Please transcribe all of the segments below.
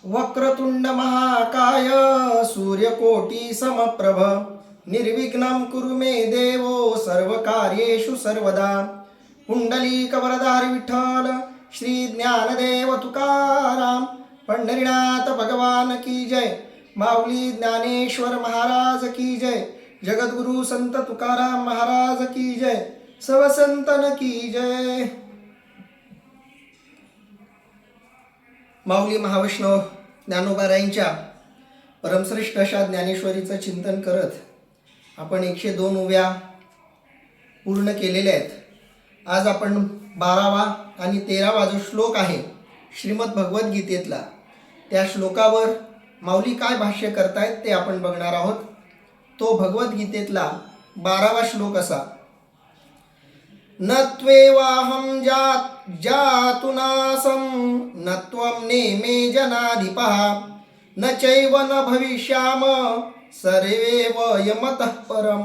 वक्रतुंड महाकाय सूर्यकोटी समप्रभ निर्विघ्नं कुरु मे देवो सर्वकार्येषु सर्वदा. पुंडलीकवरदार विठ्ठल श्री ज्ञानदेव तुकाराम पंढरीनाथ भगवान की जय. माऊली ज्ञानेश्वर महाराज की जय. जगद्गुरु संत तुकाराम महाराज की जय. सवसंतन की जय. माऊली महावैष्णव ज्ञानोबारायांच्या परमश्रेष्ठ अशा ज्ञानेश्वरीचं चिंतन करत आपण 102 उव्या पूर्ण केलेल्या आहेत. आज आपण 12वा आणि 13वा जो श्लोक आहे श्रीमद भगवद्गीतेतला, त्या श्लोकावर माऊली काय भाष्य करतायत ते आपण बघणार आहोत. तो भगवद्गीतेतला 12वा श्लोक असा: न त्वेवाहं जातुनासं न त्वं नेमे जनाधिपः न चैव न भविष्याम सर्वे वयमतः परम.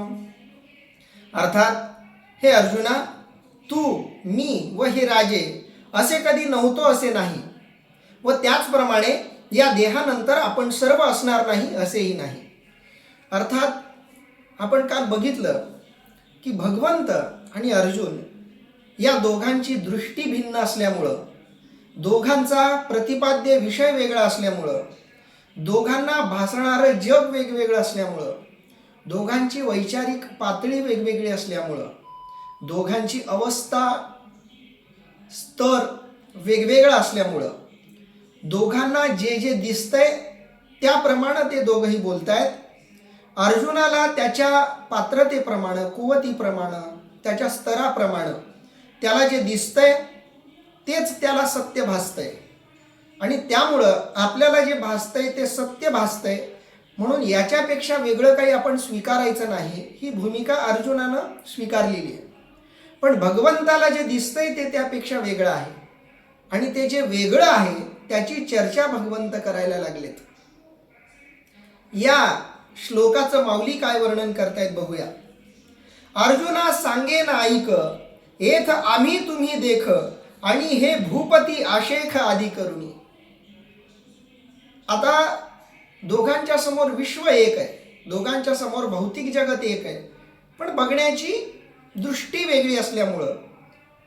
अर्थात, हे अर्जुना, तू, मी व हे राजे असे कधी नव्हतो असे नाही, व त्याचप्रमाणे या देहानंतर आपण सर्व असणार नाही असेही नाही. अर्थात आपण काल बघितलं की भगवंत आणि अर्जुन या दोघांची दृष्टी भिन्न असल्यामुळं, दोघांचा प्रतिपाद्य विषय वेगळा असल्यामुळं, दोघांना भासणारं जग वेगवेगळं असल्यामुळं, दोघांची वैचारिक पातळी वेगवेगळी असल्यामुळं, दोघांची अवस्था स्तर वेगवेगळा असल्यामुळं, दोघांना जे जे दिसतंय त्याप्रमाणे ते दोघंही बोलतायत. अर्जुनाला त्याच्या पात्रतेप्रमाणे, कुवतीप्रमाणे, त्याच्या स्तराप्रमाणे त्याला जे दिसतंय तेच त्याला सत्य भासतंय, आणि त्यामुळं आपल्याला जे भासतंय ते सत्य भासतंय, म्हणून याच्यापेक्षा वेगळं काही आपण स्वीकारायचं नाही, ही भूमिका अर्जुनानं स्वीकारलेली आहे. पण भगवंताला जे दिसतंय ते त्यापेक्षा वेगळं आहे, आणि ते जे वेगळं आहे त्याची चर्चा भगवंत करायला लागलेत. या श्लोकाचं माऊली काय वर्णन करतायत बघूया. अर्जुना सांगेन ऐक, एथ आम्ही तुम्ही देख, आणि हे भूपती आशेख आदी करुणी. आता दोघांच्या समोर विश्व एक आहे, दोघांच्या समोर भौतिक जगत एक आहे, पण बघण्याची दृष्टी वेगळी असल्यामुळं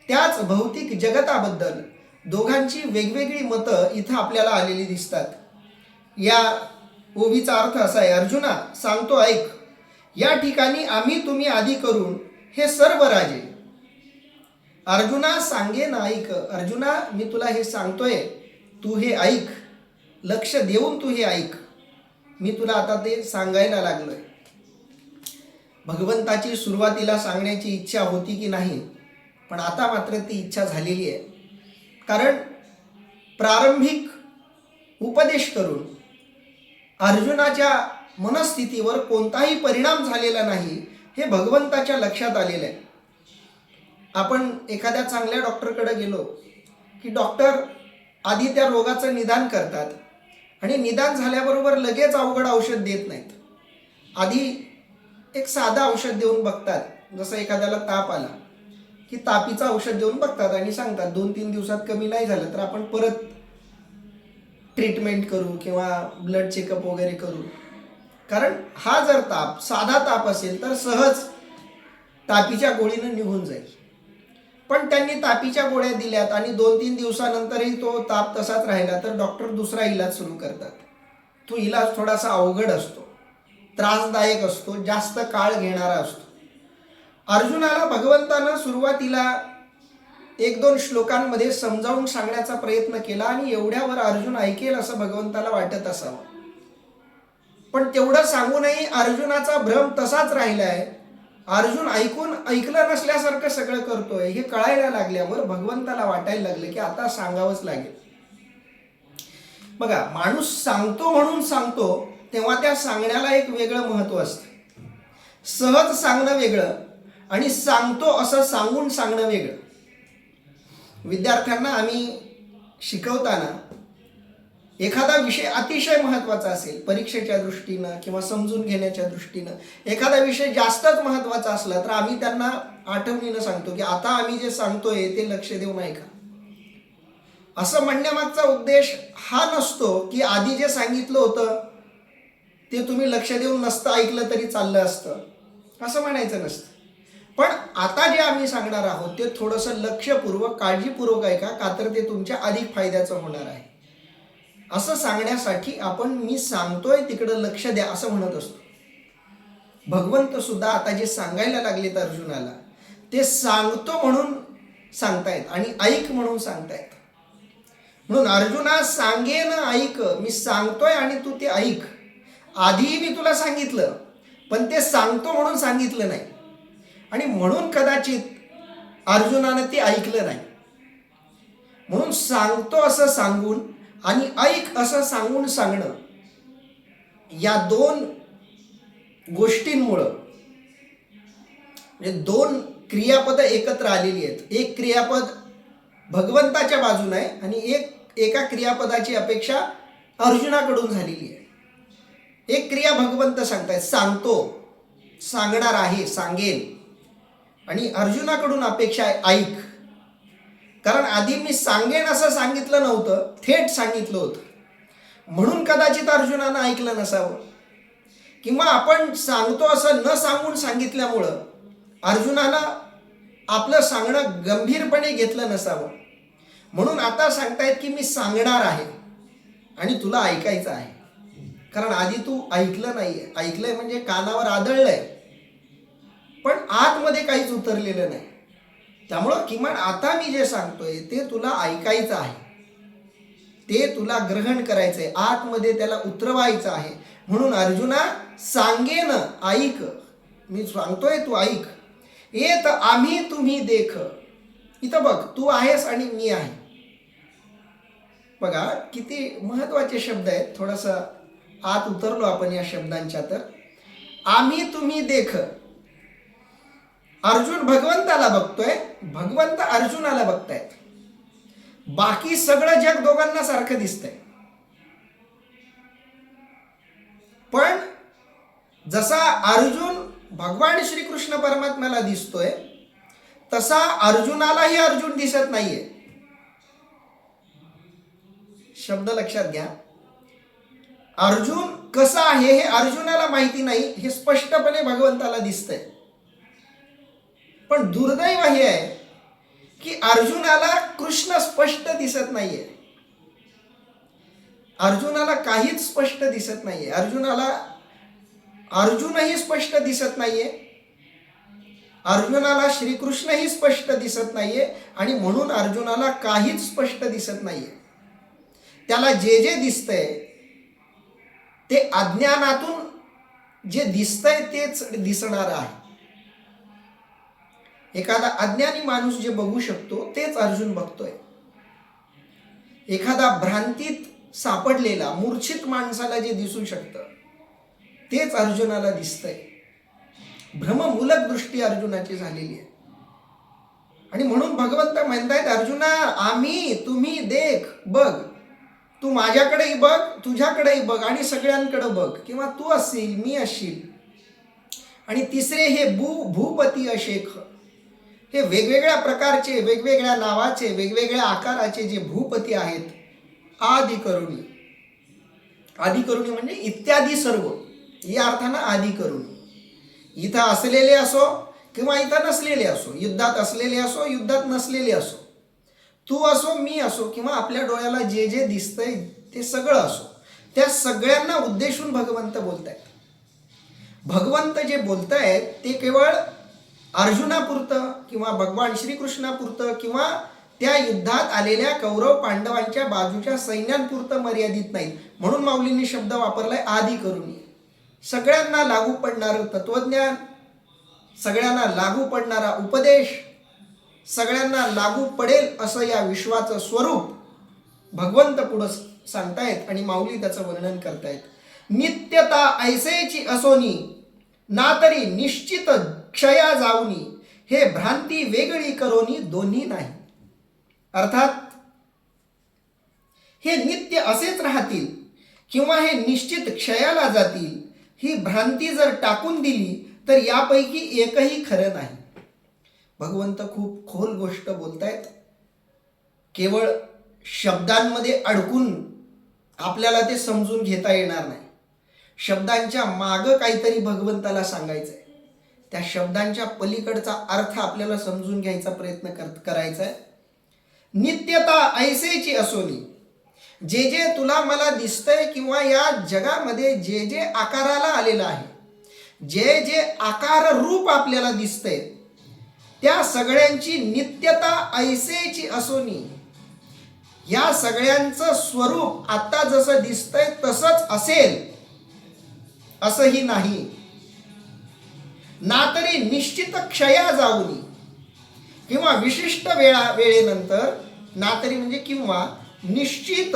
त्याच भौतिक जगताबद्दल दोघांची वेगवेगळी मतं इथं आपल्याला आलेली दिसतात. या ओवीचा अर्थ असा आहे: अर्जुना सांगतो ऐक, या ठिकाणी आम्ही तुम्ही आदी करून हे सर्व राजे. अर्जुना सांगेन ऐक, अर्जुना मी तुला हे सांगतोय, तू हे ऐक, लक्ष देऊन तू हे ऐक. मी तुला आता ते सांगायला लागलोय. भगवंताची सुरुवातीला सांगण्याची इच्छा होती की नाही, पण आता मात्र ती इच्छा झालेली आहे. कारण प्रारंभिक उपदेश करून अर्जुनाच्या मनस्थितीवर कोणताही परिणाम झालेला नाही हे भगवंताच्या लक्षात आलेलं आहे. आपण एखाद्या चांगल्या डॉक्टरकडे गेलो की डॉक्टर आधी त्या रोगाचं निदान करतात, आणि निदान झाल्याबरोबर लगेच अवघड औषध देत नाहीत. आधी एक साधं औषध देऊन बघतात. जसं एखाद्याला ताप आला की तापीचं औषध देऊन बघतात आणि सांगतात 2-3 दिवसात कमी नाही झालं तर आपण परत ट्रीटमेंट करू किंवा ब्लड चेकअप वगैरे करू. कारण हा जर ताप साधा ताप असेल तर सहज तापीच्या गोळीनं निघून जाईल. पण त्यांनी तापीच्या गोळ्या दिल्यात आणि 2-3 दिवसानंतरही तो ताप तसाच राहिला तर डॉक्टर दुसरा इलाज सुरू करतात. तो इलाज थोडासा अवघड असतो, त्रासदायक असतो, जास्त काळ घेणारा असतो. अर्जुनाला भगवंतानं सुरुवातीला 1-2 श्लोकांमध्ये समजावून सांगण्याचा प्रयत्न केला, आणि एवढ्यावर अर्जुन ऐकेल असं भगवंताला वाटत असावं. पण तेवढं सांगूनही अर्जुनाचा भ्रम तसाच राहिलाय. अर्जुन ऐकलं नसल्यासारखं सगळं करतोय हे कळायला लागल्यावर भगवंताला वाटायला लागलं की आता सांगावंच लागेल. बघा, माणूस सांगतो म्हणून सांगतो तेव्हा त्या सांगण्याला एक वेगळं महत्त्व असतं. सहज सांगणं वेगळं आणि सांगतो असं सांगून सांगणं वेगळं. विद्यार्थ्यांना आम्ही शिकवताना एखादा विषय अतिशय महत्त्वाचा असेल परीक्षेच्या दृष्टीनं किंवा समजून घेण्याच्या दृष्टीनं, एखादा विषय जास्तच महत्त्वाचा असला तर आम्ही त्यांना आठवणीनं सांगतो की आता आम्ही जे सांगतोय ते लक्ष देऊन ऐका. असं म्हणण्यामागचा उद्देश हा नसतो की आधी जे सांगितलं होतं ते तुम्ही लक्ष देऊन नसतं ऐकलं तरी चाललं असतं, असं म्हणायचं नसतं. पण आता जे आम्ही सांगणार आहोत ते थोडंसं लक्षपूर्वक काळजीपूर्वक ऐका, का तर ते तुमच्या अधिक फायद्याचं होणार आहे. असं सांगण्यासाठी आपण मी सांगतोय तिकडं लक्ष द्या असं म्हणत असतो. भगवंत सुद्धा आता जे सांगायला लागलेत अर्जुनाला ते सांगतो म्हणून सांगतायत आणि ऐक म्हणून सांगतायत. म्हणून अर्जुना सांगेन ऐक, मी सांगतोय आणि तू ते ऐक. आधी मी तुला सांगितलं पण ते सांगतो म्हणून सांगितलं नाही आणि म्हणून कदाचित अर्जुनानं ते ऐकलं नाही. म्हणून सांगतो असं सांगून आणि ऐक असं सांगून सांगणं, या दोन गोष्टींमुळं म्हणजे दोन क्रियापद एकत्र आलेली आहेत. एक क्रियापद भगवंताच्या बाजूने आहे आणि एका क्रियापदाची अपेक्षा अर्जुनाकडून झालेली आहे. एक क्रिया भगवंत सांगतायत, सांगतो, सांगणार आहे, सांगेन, आणि अर्जुनाकडून अपेक्षा आहे ऐक. कारण आधी मी सांगेन असं सांगितलं नव्हतं, थेट सांगितलं होतं, म्हणून कदाचित अर्जुनानं ऐकलं नसावं. किंवा आपण सांगतो असं न सांगून सांगितल्यामुळं अर्जुनानं आपलं सांगणं गंभीरपणे घेतलं नसावं. म्हणून आता सांगतायत की मी सांगणार आहे आणि तुला ऐकायचं आहे. कारण आधी तू ऐकलं नाहीये. ऐकलंय म्हणजे कानावर आदळलंय पण आतमध्ये काहीच उतरलेलं नाही. त्यामुळं किमान आता मी जे सांगतोय ते तुला ऐकायचं आहे, ते तुला ग्रहण करायचंय, आतमध्ये त्याला उतरवायचं आहे. म्हणून अर्जुना सांगेन ऐक, मी सांगतोय तू ऐक. येत आम्ही तुम्ही देख, इथं बघ तू आहेस आणि मी आहे. बघा किती महत्वाचे शब्द आहेत. थोडंसं आत उतरलो आपण या शब्दांच्या. तर आम्ही तुम्ही देख, अर्जुन भगवंताला बघतोय, भगवंत अर्जुनाला बघतायत. बाकी सगळं जग दोघांना सारखं दिसतंय. पण जसा अर्जुन भगवान श्रीकृष्ण परमात्म्याला दिसतोय तसा अर्जुनालाही अर्जुन दिसत नाहीये. शब्द लक्षात घ्या. अर्जुन कसा आहे हे अर्जुनाला माहिती नाही, हे स्पष्टपणे भगवंताला दिसतंय. पण दुर्दैव हे आहे की अर्जुनाला कृष्ण स्पष्ट दिसत नाहीये. अर्जुनाला काहीच स्पष्ट दिसत नाहीये. अर्जुनाला अर्जुनही स्पष्ट दिसत नाहीये, अर्जुनाला श्रीकृष्णही स्पष्ट दिसत नाहीये आणि म्हणून अर्जुनाला काहीच स्पष्ट दिसत नाहीये. त्याला जे जे दिसतंय ते अज्ञानातून जे दिसतंय तेच दिसणार आहे. एखादा अज्ञानी माणूस जे बघू शकतो तेच अर्जुन बघतोय. एखादा भ्रांतीत सापडलेला मूर्छित माणसाला जे दिसू शकतं तेच अर्जुनाला दिसतंय. भ्रममूलक दृष्टी अर्जुनाची झालेली आहे. आणि म्हणून भगवंत म्हणतायत अर्जुना आम्ही तुम्ही देख, बघ, तू माझ्याकडेही बघ, तुझ्याकडेही बघ आणि सगळ्यांकडे बघ. किंवा तू असशील, मी असशील. आणि तिसरे हे भूपती अशेख, हे वेगवेगळ्या प्रकारचे, वेगवेगळ्या नावाचे, वेगवेगळ्या आकाराचे जे भूपती आहेत, आदि करुणी. आदि करुणी म्हणजे इत्यादी सर्व, या अर्थानं आदि करुणी. इथं असलेले असो किंवा इथं नसलेले असो, युद्धात असलेले असो, युद्धात नसलेले असो, तू असो, मी असो, किंवा आपल्या डोळ्याला जे जे दिसतंय ते सगळं असो, त्या सगळ्यांना उद्देशून भगवंत बोलतायत. भगवंत जे बोलतायत ते केवळ अर्जुनापुरतं किंवा भगवान श्रीकृष्णापुरतं किंवा त्या युद्धात आलेल्या कौरव पांडवांच्या बाजूच्या सैन्यांपुरतं मर्यादित नाहीत. म्हणून माऊलींनी शब्द वापरलाय आदि करुणी. सगळ्यांना लागू पडणारं तत्वज्ञान, सगळ्यांना लागू पडणारा उपदेश, सगळ्यांना लागू पडेल असं या विश्वाचं स्वरूप भगवंत पुढं सांगतायत आणि माऊली त्याचं वर्णन करतायत. नित्यता ऐसेची असोनी ना तरी निश्चित क्षया जाऊनी, हे भ्रांती वेगळी करोनी दोन्ही नाही. अर्थात हे नित्य असेच राहतील किंवा हे निश्चित क्षयाला जातील, ही भ्रांती जर टाकून दिली तर यापैकी एकही खरं नाही. भगवंत खूप खोल गोष्ट बोलतायत. केवळ शब्दांमध्ये अडकून आपल्याला ते समजून घेता येणार नाही. शब्दांच्या मागं काहीतरी भगवंताला सांगायचं आहे. त्या शब्दांच्या पलीकडचा अर्थ आपल्याला समजून घ्यायचा प्रयत्न करायचा आहे. नित्यता ऐसेची असोनी, जे जे तुला मला दिसतंय किंवा या जगामध्ये जे जे आकाराला आलेलं आहे, जे जे आकार रूप आपल्याला दिसतंय, त्या सगळ्यांची नित्यता ऐसेची असोनी, या सगळ्यांचं स्वरूप आता जसं दिसतंय तसंच असेल असंही नाही. ना तरी निश्चित क्षया जाऊनी, किंवा विशिष्ट वेळेनंतर, ना तरी म्हणजे किंवा निश्चित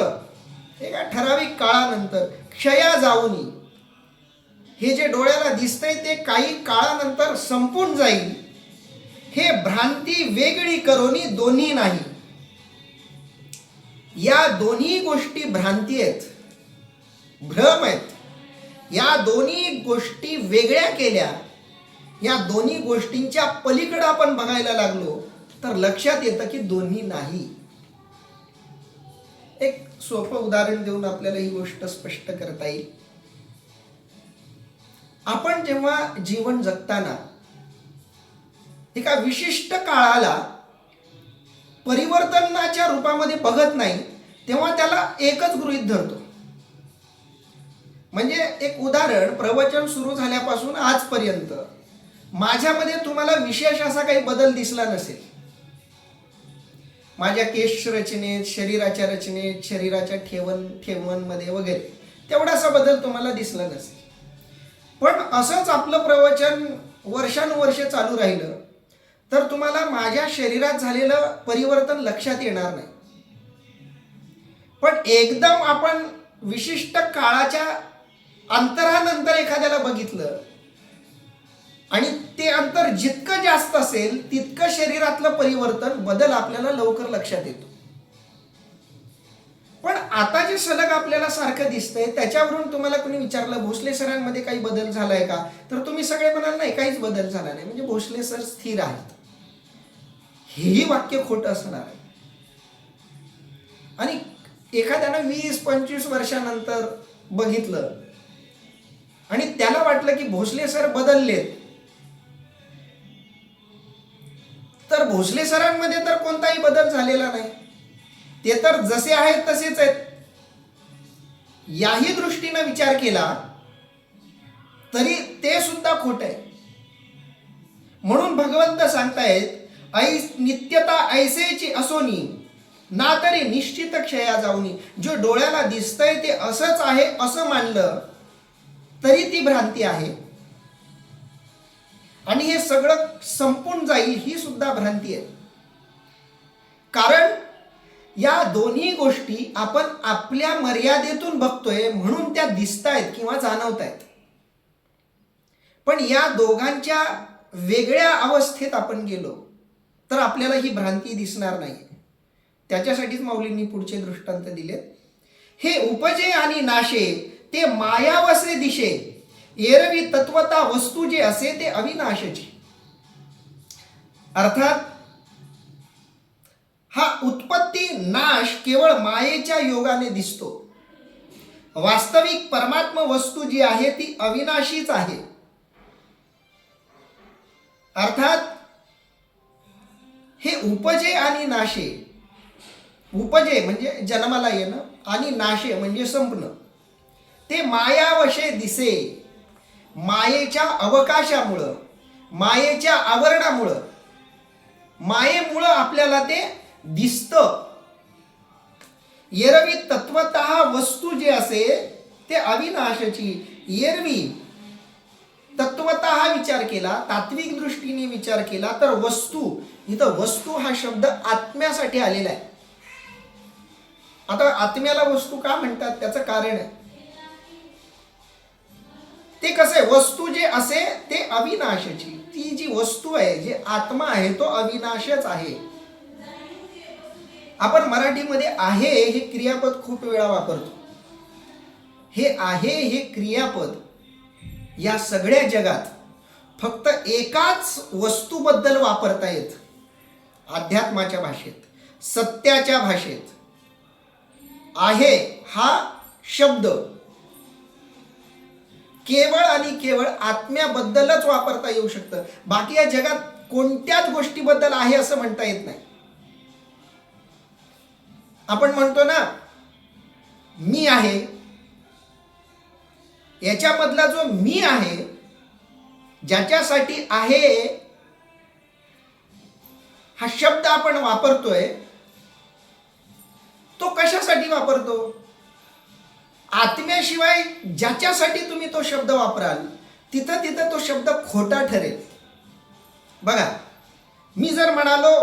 एका ठराविक काळानंतर, क्षया जाऊनी, हे जे डोळ्याला दिसतंय ते काही काळानंतर संपून जाईल. हे भ्रांती वेगळी करोनी दोन्ही नाही. या दोन्ही गोष्टी भ्रांती आहेत, भ्रम आहेत. या दोन्ही गोष्टी वेगळ्या केल्या, या दोन्ही गोष्टींच्या पलीकडे आपण बघायला लागलो तर लक्षात येतं की दोन्ही नाही. एक सोपं उदाहरण देऊन आपल्याला ही गोष्ट स्पष्ट करता येईल. आपण जेव्हा जीवन जगताना एका विशिष्ट काळाला परिवर्तनाच्या रूपामध्ये बघत नाही, तेव्हा त्याला एकच गृहीत धरतो. म्हणजे एक उदाहरण, प्रवचन सुरू झाल्यापासून आजपर्यंत माझ्यामध्ये तुम्हाला विशेष असा काही बदल दिसला नसेल. माझ्या केश रचनेत, शरीराच्या रचनेत, शरीराच्या ठेवणमध्ये वगैरे तेवढासा बदल तुम्हाला दिसला नसेल. पण असंच आपलं प्रवचन वर्षानुवर्षे चालू राहिलं तर तुम्हाला माझ्या शरीरात झालेलं परिवर्तन लक्षात येणार नाही. पण एकदम आपण विशिष्ट काळाच्या अंतरानंतर एखाद्याला बघितलं आणि ते अंतर जितकं जास्त असेल तितकं शरीरातलं परिवर्तन, बदल आपल्याला लवकर लक्षात येतो. पण आता जे सलग आपल्याला सारखं दिसतंय त्याच्यावरून तुम्हाला कोणी विचारलं भोसले सरांमध्ये काही बदल झालाय का, तर तुम्ही सगळे म्हणाल नाही, काहीच बदल झाला नाही, म्हणजे भोसले सर स्थिर आहेत. हेही वाक्य खोटं असणार आहे. आणि एखाद्यानं 20-25 वर्षानंतर बघितलं आणि त्याला वाटलं की भोसले सर बदललेत, तर भोसले सरांमध्ये तर कोणताही बदल झालेला नाही, ते तर जसे आहेत तसेच आहेत. याही दृष्टीने विचार केला तरी ते सुद्धा खोट आहे. म्हणून भगवंत सांगतायत नित्यता ऐसेची असोनी, ना तरी निश्चित क्षया जाऊनी. जो डोळ्याला दिसतंय ते असंच आहे असं मानलं तरी ती भ्रांती आहे, आणि हे सगळं संपून जाईल ही सुद्धा भ्रांती आहे. कारण या दोन्ही गोष्टी आपण आपल्या मर्यादेतून बघतोय म्हणून त्या दिसतायत किंवा जाणवतायत. पण या दोघांच्या वेगळ्या अवस्थेत आपण गेलो तर आपल्याला ही भ्रांती दिसणार नाही. त्याच्यासाठीच माऊलींनी पुढचे दृष्टांत दिलेत. हे उपजे आणि नाशे ते मायावसे दिशे, एरवी तत्वता वस्तू जे असे ते अविनाशाची. अर्थात हा उत्पत्ती नाश केवळ मायेच्या योगाने दिसतो. वास्तविक परमात्मा वस्तू जी आहे ती अविनाशीच आहे. अर्थात हे उपजे आणि नाशे, उपजे म्हणजे जन्माला येणं आणि नाशे म्हणजे संपणं, ते मायावशे दिसे. मायेच्या अवकाशामुळं, मायेच्या आवरणामुळं, मायेमुळं आपल्याला ते दिसतं. एरवी तत्वतः वस्तू जे असे ते अविनाशाची. एरवी तत्वतः विचार केला, तात्विक दृष्टीने विचार केला तर वस्तू, इथं वस्तू हा शब्द आत्म्यासाठी आलेला आहे. आता आत्म्याला वस्तू का म्हणतात त्याचं कारण आहे. ते कसं आहे, वस्तू जे असे ते अविनाशाची. ती जी वस्तू आहे, जे आत्मा आहे तो अविनाशच आहे. आपण मराठीमध्ये आहे हे क्रियापद खूप वेळा वापरतो. हे आहे हे क्रियापद या सगळ्या जगात फक्त एकाच वस्तूबद्दल वापरता येत, अध्यात्माच्या भाषेत, सत्याच्या भाषेत. आहे हा शब्द केवळ आणि केवळ आत्म्याबद्दलच वापरता येऊ शकतं. बाकी या जगात कोणत्याच गोष्टीबद्दल आहे असं म्हणता येत नाही. आपण म्हणतो ना मी आहे, याच्यामधला जो मी आहे, ज्याच्यासाठी आहे हा शब्द आपण वापरतोय, तो कशासाठी वापरतो? आत्म्याशिवाय ज्याच्यासाठी तुम्ही तो शब्द वापराल तिथं तिथं तो शब्द खोटा ठरेल. बघा, मी जर म्हणालो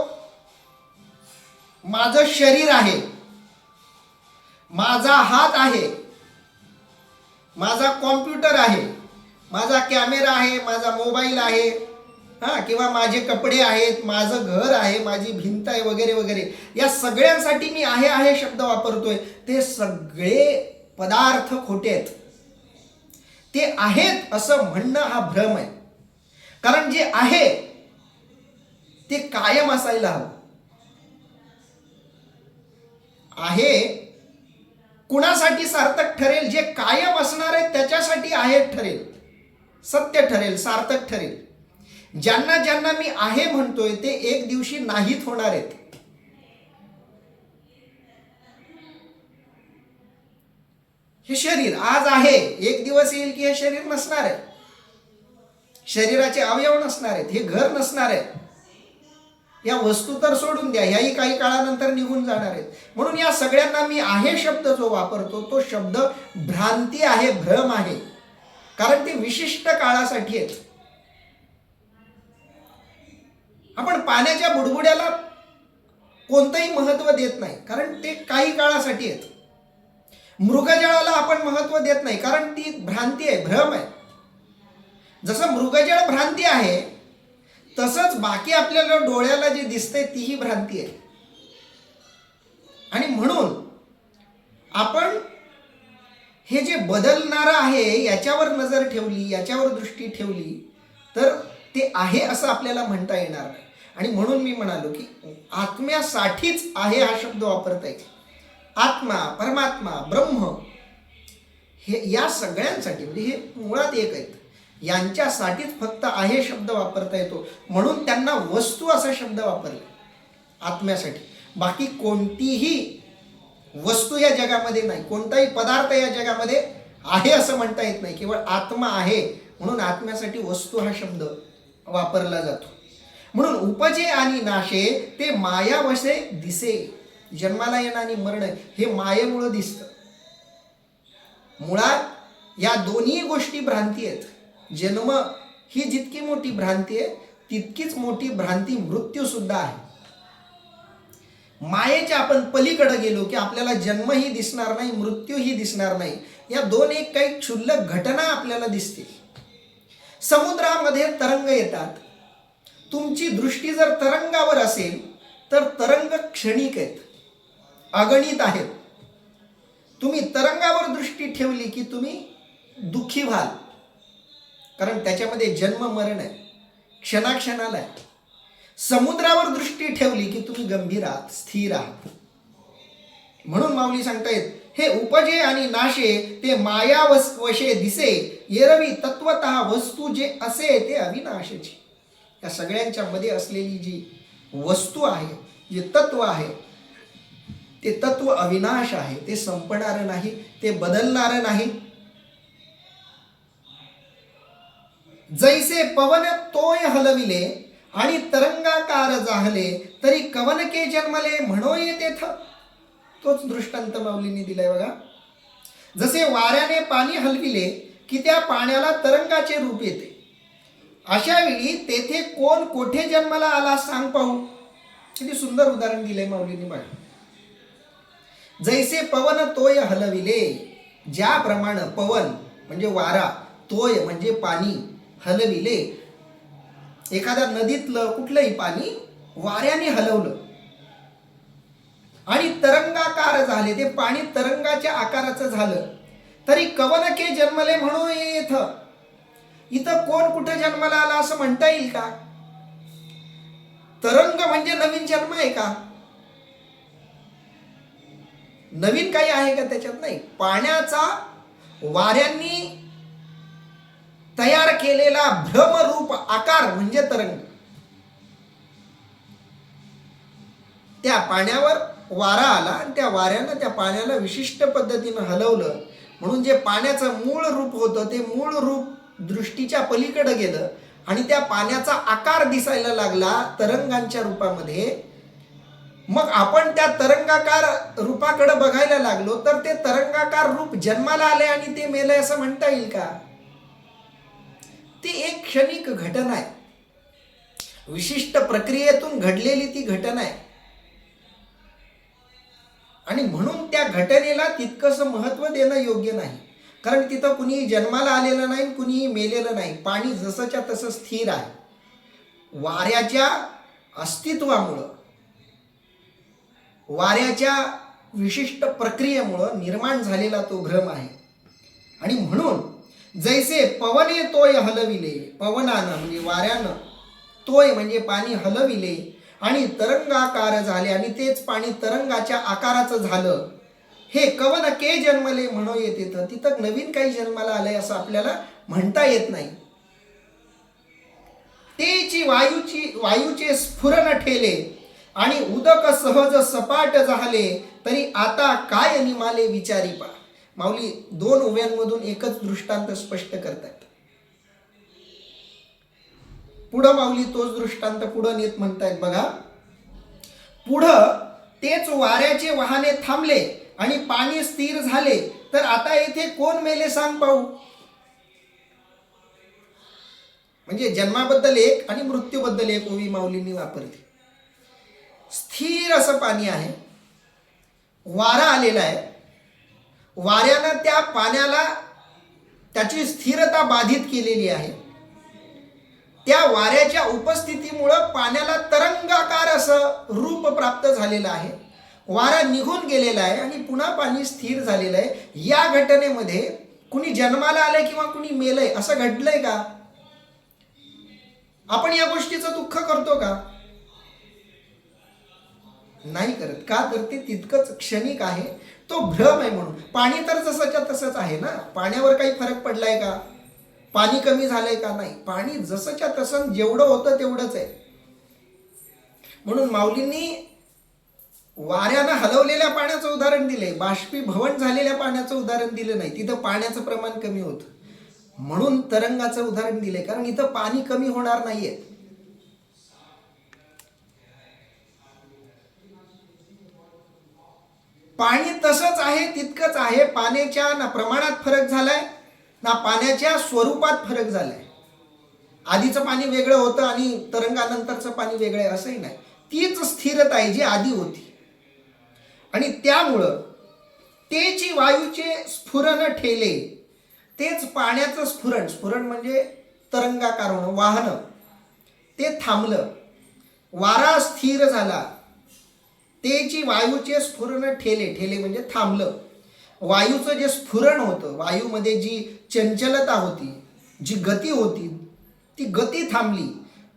माझं शरीर आहे, माझा हात आहे, माझा कॉम्प्युटर आहे, माझा कॅमेरा आहे, माझा मोबाईल आहे, किंवा माझे कपडे आहेत, माझं घर आहे, माझी भिंत आहे, वगैरे वगैरे, या सगळ्यांसाठी मी आहे आहे शब्द वापरतोय. ते सगळे पदार्थ खोटे आहेत. ते आहेत असं म्हणणं हा भ्रम आहे. कारण जे आहे ते कायम असायला हवं. आहे कुणासाठी सार्थक ठरेल? जे कायम असणार आहे त्याच्यासाठी आहे ठरेल, सत्य ठरेल, सार्थक ठरेल. ज्यांना ज्यांना मी आहे म्हणतोय ते एक दिवशी नाहीत होणार आहेत. हे शरीर आज आहे, एक दिवस येईल की हे शरीर नसणार आहे, शरीराचे अवयव नसणार आहेत, हे घर नसणार आहे. या वस्तू तर सोडून द्या, ह्याही काही काळानंतर निघून जाणार आहेत. म्हणून या सगळ्यांना मी आहे शब्द जो वापरतो तो शब्द भ्रांती आहे, भ्रम आहे. कारण ते विशिष्ट काळासाठी आहेत. आपण पाण्याच्या बुडबुड्याला कोणतंही महत्व देत नाही, कारण ते काही काळासाठी आहेत. मृगजळाला आपण महत्व देत नाही, कारण ती भ्रांती आहे, भ्रम आहे. जसं मृगजळ भ्रांती आहे तसंच बाकी आपल्याला डोळ्याला जे दिसतंय तीही भ्रांती आहे. आणि म्हणून आपण हे जे बदलणारं आहे याच्यावर नजर ठेवली, याच्यावर दृष्टी ठेवली तर ते आहे असं आपल्याला म्हणता येणार नाही. आणि म्हणून मी म्हणालो की आत्म्यासाठीच आहे हा शब्द वापरता येईल. आत्मा, परमात्मा, ब्रह्म हे या सगळ्यांसाठी, म्हणजे हे मुळात एक आहेत, यांच्यासाठीच फक्त आहे शब्द वापरता येतो. म्हणून त्यांना वस्तू असा शब्द वापरला आत्म्यासाठी. बाकी कोणतीही वस्तू या जगामध्ये नाही, कोणताही पदार्थ या जगामध्ये आहे असं म्हणता येत नाही. केवळ आत्मा आहे म्हणून आत्म्यासाठी वस्तू हा शब्द वापरला जातो. म्हणून उपजे आणि नाशे ते मायावशे दिसे. जन्माला येणं आणि मरण हे मायेमुळं दिसतं. मुळात या दोन्ही गोष्टी भ्रांती आहेत. जन्म ही जितकी मोठी भ्रांती आहे तितकीच मोठी भ्रांती मृत्यू सुद्धा आहे. मायेच्या आपण पलीकडे गेलो की आपल्याला जन्मही दिसणार नाही, मृत्यूही दिसणार नाही. या दोन एक काही क्षुल्लक घटना आपल्याला दिसतील. समुद्रामध्ये तरंग येतात. तुमची दृष्टी जर तरंगावर असेल तर तरंग क्षणिक आहेत, अगणित आहेत. तुम्ही तरंगावर दृष्टी ठेवली की तुम्ही दुःखी व्हाल, कारण त्याच्यामध्ये जन्म मरण आहे, क्षणाक्षणाला आहे. समुद्रावर दृष्टी ठेवली की तुम्ही गंभीर आहात, स्थिर आहात. म्हणून माऊली सांगतायत हे उपजे आणि नाशे ते माया वशे दिसे. एरवी तत्वतः वस्तू जे असे ते अविनाशाची. या सगळ्यांच्या मध्ये असलेली जी वस्तू आहे, जे तत्व आहे, ते तत्व अविनाश आहे. ते संपणारं नाही, ते बदलणारं नाही. जैसे पवन तोय हलविले आणि तरंगाकार जाहले तरी कवनके जन्मले म्हणो येतेथ. तोच दृष्टांत माऊलींनी दिलाय बघा. जसे वाऱ्याने पाणी हलविले की त्या पाण्याला तरंगाचे रूप येते, अशा वेळी तेथे कोण कोठे जन्माला आला सांग पाहू. किती सुंदर उदाहरण दिलंय माऊलींनी बघा. जैसे पवन तोय हलविले, ज्याप्रमाणे पवन म्हणजे वारा, तोय म्हणजे पाणी, हलविले एखाद्या नदीतलं कुठलंही पाणी वाऱ्याने हलवलं आणि तरंगाकार झाले, ते पाणी तरंगाच्या आकाराचं झालं, तरी कवनके जन्मले म्हणून येथ. इथं कोण कुठं जन्माला आला असं म्हणता येईल का? तरंग म्हणजे नवीन जन्म आहे का? नवीन काही आहे का त्याच्यात? नाही. पाण्याचा वाऱ्यांनी तयार केलेला भ्रमरूप आकार म्हणजे तरंग. त्या पाण्यावर वारा आला आणि त्या वाऱ्यानं त्या पाण्याला विशिष्ट पद्धतीनं हलवलं, म्हणून जे पाण्याचं मूळ रूप होतं ते मूळ रूप दृष्टीच्या पलीकडे गेलं आणि त्या पाण्याचा आकार दिसायला लागला तरंगांच्या रूपामध्ये. मग आपण त्या तरंगाकार रूपाकडे बघायला लागलो तर ते तरंगाकार रूप जन्माला आले आणि ते मेले असं म्हणता येईल का? ती एक क्षणिक घटना आहे, विशिष्ट प्रक्रियेतून घडलेली ती घटना आहे. आणि म्हणून त्या घटनेला तितकंसं महत्त्व देणं योग्य नाही, कारण तिथं कुणी जन्माला आलेलं नाही, कुणीही मेलेलं नाही. पाणी जसंच्या तसं स्थिर आहे. वाऱ्याच्या अस्तित्वामुळं, वाऱ्याच्या विशिष्ट प्रक्रियेमुळं निर्माण झालेला तो भ्रम आहे. आणि म्हणून जैसे पवने तोय हलविले, पवनानं म्हणजे वाऱ्यानं, तोय म्हणजे पाणी हलविले आणि तरंगाकार झाले आणि तेच पाणी तरंगाच्या आकाराचं झालं. हे कवन के जन्मले म्हणू येते. तर तिथं नवीन काही जन्माला आलंय असं आपल्याला म्हणता येत नाही. तेची वायूचे स्फुरण ठेले आणि उदक सहज सपाट झाले, तरी आता काय निमाले विचारी पा. माऊली दोन उभ्यांमधून एकच दृष्टांत स्पष्ट करतात. पुढं माऊली तोच दृष्टांत पुढं नेत म्हणतायत बघा. पुढं तेच वाऱ्याचे वाहने थांबले आणि पाणी स्थिर झाले, तर आता येथे कोण मेले सांग पाहू. म्हणजे जन्माबद्दल एक आणि मृत्यूबद्दल एक ओवी माऊलींनी वापरली. स्थिर असं पाणी आहे, वारा आलेला आहे, वाऱ्यानं त्या पाण्याला त्याची स्थिरता बाधित केलेली आहे. त्या वाऱ्याच्या उपस्थितीमुळं पाण्याला तरंगाकार असं रूप प्राप्त झालेलं आहे. वारा निघून गेलेला आहे आणि पुन्हा पाणी स्थिर झालेलं आहे. या घटनेमध्ये कुणी जन्माला आलंय किंवा कुणी मेलंय असं घडलंय का? आपण या गोष्टीचं दुःख करतो का? नाही करत. का? तर ते तितकंच क्षणिक आहे, तो भ्रम आहे म्हणून. पाणी तर जसंच्या तसंच आहे ना. पाण्यावर काही फरक पडलाय का? पाणी कमी झालंय का? नाही. पाणी जसंच्या तसं जेवढं होतं तेवढंच आहे. म्हणून माऊलींनी वाऱ्यानं हलवलेल्या पाण्याचं उदाहरण दिलंय, बाष्पीभवन झालेल्या पाण्याचं उदाहरण दिलं नाही. तिथं पाण्याचं प्रमाण कमी होतं म्हणून तरंगाचं उदाहरण दिलंय, कारण इथं पाणी कमी होणार नाहीये. पाणी तसंच आहे, तितकंच आहे. पाण्याच्या ना प्रमाणात फरक झालाय ना पाण्याच्या स्वरूपात फरक झालाय. आधीचं पाणी वेगळं होतं आणि तरंगानंतरचं पाणी वेगळं आहे असंही नाही. तीच स्थिरता आहे जी आधी होती. आणि त्यामुळं तेची वायूचे स्फुरण ठेले, तेच पाण्याचं स्फुरण म्हणजे तरंगाकार होणं, वाहनं, ते थांबलं. वारा स्थिर झाला. तेची वायूचे स्फुरण ठेले म्हणजे थांबलं. वायूचं जे स्फुरण होतं, वायूमध्ये जी चंचलता होती, जी गती होती, ती गती थांबली.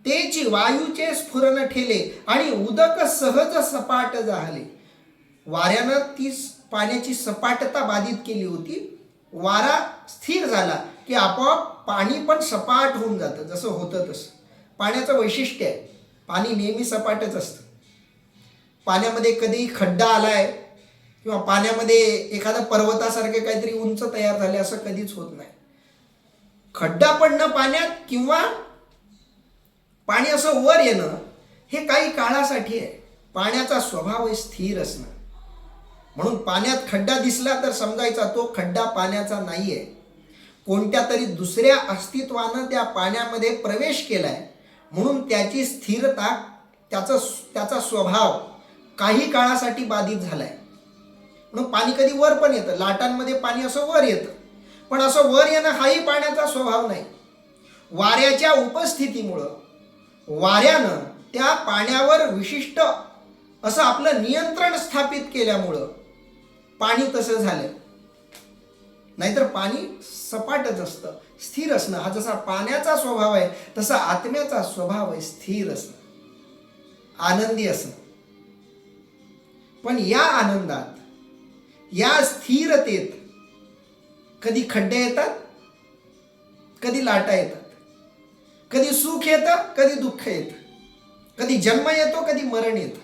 तेची वायूचे स्फुरण ठेले आणि उदक सहज सपाट झाले. वाऱ्यानं ती पाण्याची सपाटता बाधित केली होती. वारा स्थिर झाला की आपोआप पाणी पण सपाट होऊन जातं. जसं होतं तसं पाण्याचं वैशिष्ट्य आहे. पाणी नेहमी सपाटच असतं. पाण्यामध्ये कधी खड्डा आलाय किंवा पाण्यामध्ये एखादा पर्वतासारखे काहीतरी उंच तयार झाले असं कधीच होत नाही. खड्डा पडणं पाण्यात किंवा पाणी असं वर येणं हे काही काळासाठी आहे. पाण्याचा स्वभाव आहे स्थिर असणं. म्हणून पाण्यात खड्डा दिसला तर समजायचा तो खड्डा पाण्याचा नाहीये, कोणत्या तरी दुसऱ्या अस्तित्वानं त्या पाण्यामध्ये प्रवेश केलाय. म्हणून त्याची स्थिरता, त्याचा स्वभाव काही काळासाठी बाधित झालाय. म्हणून पाणी कधी वर पण येतं. लाटांमध्ये पाणी असं वर येतं, पण असं वर येणं हाही पाण्याचा स्वभाव नाही. वाऱ्याच्या उपस्थितीमुळं, वाऱ्यानं त्या पाण्यावर विशिष्ट असं आपलं नियंत्रण स्थापित केल्यामुळं पाणी तसं झालं. नाहीतर पाणी सपाटच असतं, स्थिर असणं. हा जसा पाण्याचा स्वभाव आहे तसा आत्म्याचा स्वभाव आहे स्थिर असणं, आनंदी असणं. पण या आनंदात या स्थिरतेत कधी खड्डे येतात, कधी लाटा येतात, कधी सुख येतं, कधी दुःख येतं, कधी जन्म येतो, कधी मरण येतं.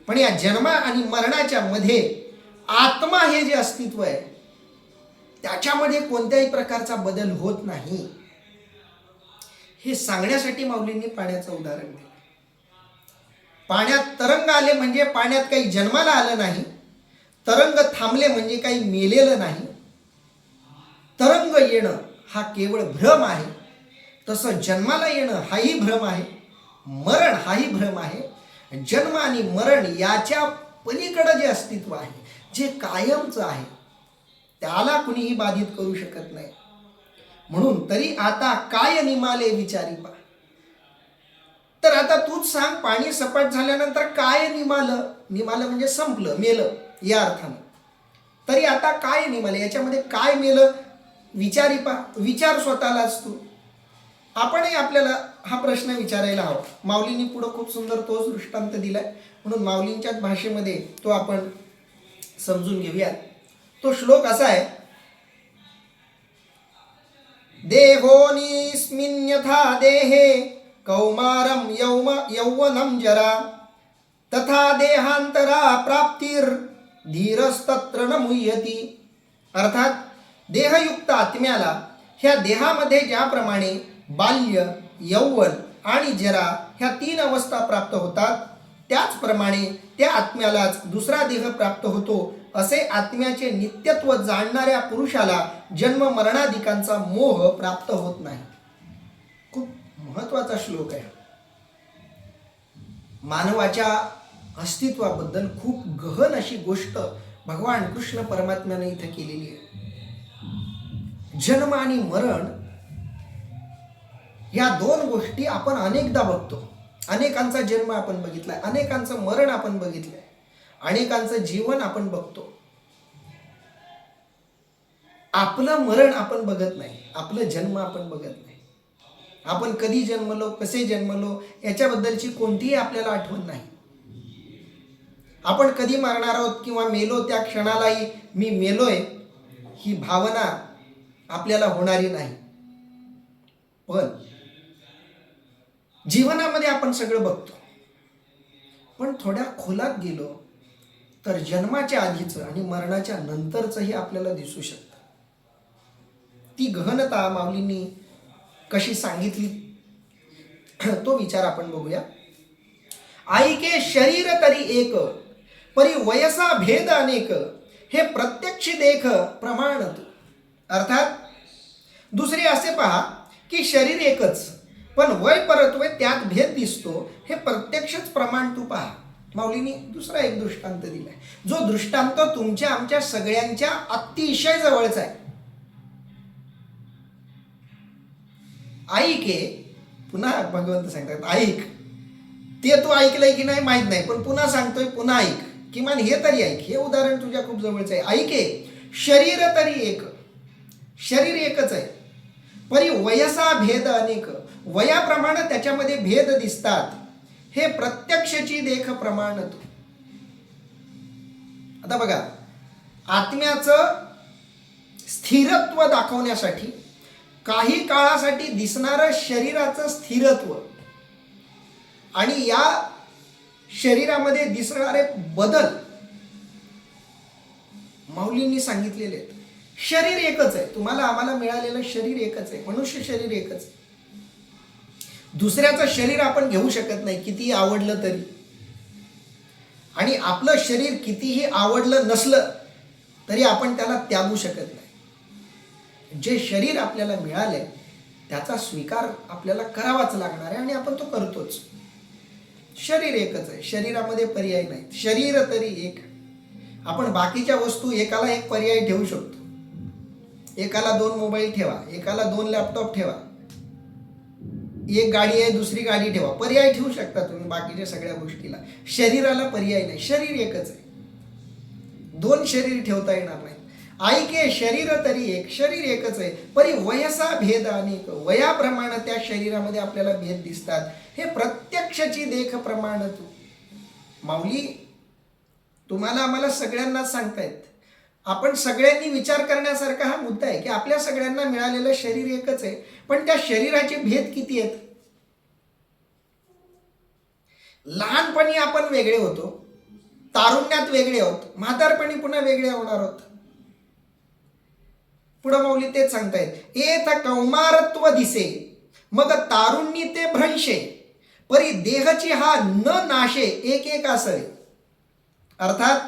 पण या जन्म आणि मरणाच्या मध्ये आत्मा हे जे अस्तित्व आहे त्याच्यामध्ये कोणत्याही प्रकारचा बदल होत नाही, हे सांगण्यासाठी माऊलींनी पाण्याचं उदाहरण दिलं. पाण्यात तरंग आले म्हणजे पाण्यात काही जन्माला आलं नाही, तरंग थांबले म्हणजे काही मेलेलं नाही. तरंग येणं हा केवळ भ्रम आहे, तसं जन्माला येणं हाही भ्रम आहे, मरण हाही भ्रम आहे. जन्म आणि मरण याच्या पलीकडं जे अस्तित्व आहे, जे कायमचं आहे, त्याला कुणीही बाधित करू शकत नाही. म्हणून तरी आता काय निमाले विचारी पा. तर आता तूच सांग, पाणी सपाट झाल्यानंतर काय निमालं? निमालं म्हणजे संपलं, मेलं या अर्थानं. तरी आता काय निमालं, याच्यामध्ये काय मेलं विचारी पा. विचार स्वतःलाच तू. आपणही आपल्याला हा प्रश्न विचारायला हवा. माऊलींनी पुढं खूप सुंदर तोच दृष्टांत दिलाय, म्हणून माऊलींच्याच भाषेमध्ये तो आपण समजून घेऊयात. तो श्लोक असा आहे, देहोनिस्मिन्यथा देहे कौमारम यौवनम जरा तथा देहांतरा प्राप्तीर धीरस्तत्र न मुह्यती. अर्थात देहयुक्त आत्म्याला ह्या देहामध्ये ज्याप्रमाणे बाल्य, यौवन आणि जरा ह्या 3 अवस्था प्राप्त होतात, त्याचप्रमाणे त्या आत्म्यालाच दुसरा देह प्राप्त होतो. असे आत्म्याचे नित्यत्व जाणणाऱ्या पुरुषाला जन्म मरणादिकांचा मोह प्राप्त होत नाही. खूप महत्वाचा श्लोक आहे. मानवाच्या अस्तित्वाबद्दल खूप गहन अशी गोष्ट भगवान कृष्ण परमात्म्याने इथे केलेली आहे. जन्म आणि मरण या 2 गोष्टी आपण अनेकदा बघतो. अनेकांचा जन्म आपण बघितलाय, अनेकांचं मरण आपण बघितलंय, अनेकांचं जीवन आपण बघतो. आपलं मरण आपण बघत नाही, आपलं जन्म आपण बघत नाही. आपण कधी जन्मलो, कसे जन्मलो याच्याबद्दलची कोणतीही आपल्याला आठवण नाही. आपण कधी मरणार आहोत किंवा मेलो त्या क्षणालाही मी मेलोय ही भावना आपल्याला होणारी नाही. पण जीवनामध्ये आपण सगळं बघतो. पण थोड्या खोलात गेलो तर जन्माच्या आधीचं आणि मरणाच्या नंतरचंही आपल्याला दिसू शकतं. ती गहनता माऊलींनी कशी सांगितली तो विचार आपण बघूया. आईके शरीर तरी एक, परी वयसा भेद अनेक, हे प्रत्यक्ष देख प्रमाण तू. अर्थात दुसरे असे पहा की शरीर एकच, पण वय परत्वे त्यात भेद दिसतो, हे प्रत्यक्षच प्रमाण तू पहा. माऊलींनी दुसरा एक दृष्टांत दिलाय, जो दृष्टांत तुमच्या आमच्या सगळ्यांच्या अतिशय जवळचा आहे. ऐके, पुन्हा भगवंत सांगतात ऐक. ते तू ऐकलंय की नाही माहित नाही, पण पुन्हा सांगतोय, पुन्हा ऐक. किमान हे तरी ऐक. हे उदाहरण तुझ्या खूप जवळचं आहे. ऐके शरीर तरी एक, शरीर एकच आहे, परी वयसा भेद अनेक, वयाप्रमाणे त्याच्यामध्ये भेद दिसतात, हे प्रत्यक्षची देख प्रमाण तू. आता बघा, आत्म्याचं स्थिरत्व दाखवण्यासाठी काही काळासाठी दिसणारं शरीराचं स्थिरत्व आणि या शरीरामध्ये दिसणारे बदल माऊलींनी सांगितलेले आहेत. शरीर एकच आहे, तुम्हाला आम्हाला मिळालेलं शरीर एकच आहे, मनुष्य शरीर एकच आहे. दुसऱ्याचं शरीर आपण घेऊ शकत नाही कितीही आवडलं तरी, आणि आपलं शरीर कितीही आवडलं नसलं तरी आपण त्याला त्यागू शकत नाही. जे शरीर आपल्याला मिळालंय त्याचा स्वीकार आपल्याला करावाच लागणार आहे आणि आपण तो करतोच. शरीर एकच आहे, शरीरामध्ये पर्याय नाही. शरीर तरी एक. आपण बाकीच्या वस्तू एकाला एक पर्याय ठेवू शकतो. एकाला 2 मोबाईल ठेवा, एकाला 2 लॅपटॉप ठेवा, एक गाडी आहे दुसरी गाडी ठेवा, पर्याय ठेवू शकता तुम्ही बाकीच्या सगळ्या गोष्टीला. शरीराला पर्याय नाही, शरीर एकच आहे. 2 शरीर ठेवता येणार नाही. ऐके शरीर तरी एक, शरीर एकच आहे, परी वयसा भेद अनेक, वयाप्रमाणे त्या शरीरामध्ये आपल्याला भेद दिसतात, हे प्रत्यक्षची देख प्रमाण तू. माऊली तुम्हाला आम्हाला सगळ्यांनाच सांगतायत आपण सगळ्यांनी विचार करण्यासारखा हा मुद्दा आहे की आपल्या सगळ्यांना मिळालेलं शरीर एकच आहे, पण त्या शरीराचे भेद किती आहेत. लहानपणी आपण वेगळे होतो, तारुण्यात वेगळे आहोत, म्हातारपणी पुन्हा वेगळे होणार आहोत. पुढं मौली तेच सांगतायत, एथ कौमारत्व दिसे मग तारुण्य ते भ्रंशे परी देहची हा न नाशे एक एक असरे. अर्थात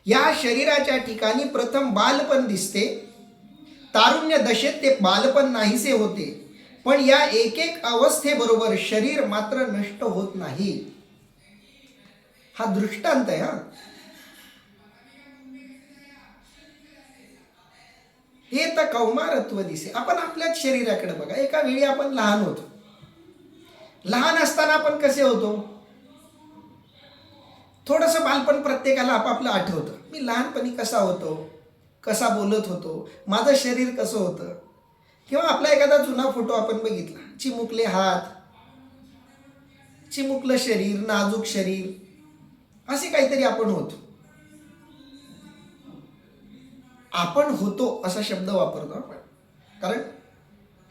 या शरीराच्या ठिकाणी प्रथम बालपण दिसते, तारुण्य दशेत ते बालपण नाहीसे होते, पण या एक एक अवस्थेबरोबर शरीर मात्र नष्ट होत नाही. हा दृष्टांत आहे. हा हे तर कौमारत्व दिसे. आपण आपल्याच शरीराकडे बघा. एका वेळी आपण लहान होतो. लहान असताना आपण कसे होतो? थोडंसं बालपण प्रत्येकाला आपापलं आठवतं. मी लहानपणी कसा होतो, कसा बोलत होतो, माझं शरीर कसं होतं. किंवा आपला एखादा जुना फोटो आपण बघितला, चिमुकले हात, चिमुकलं शरीर, नाजूक शरीर, असे काहीतरी आपण होतो. आपण होतो असा शब्द वापरतो आपण, कारण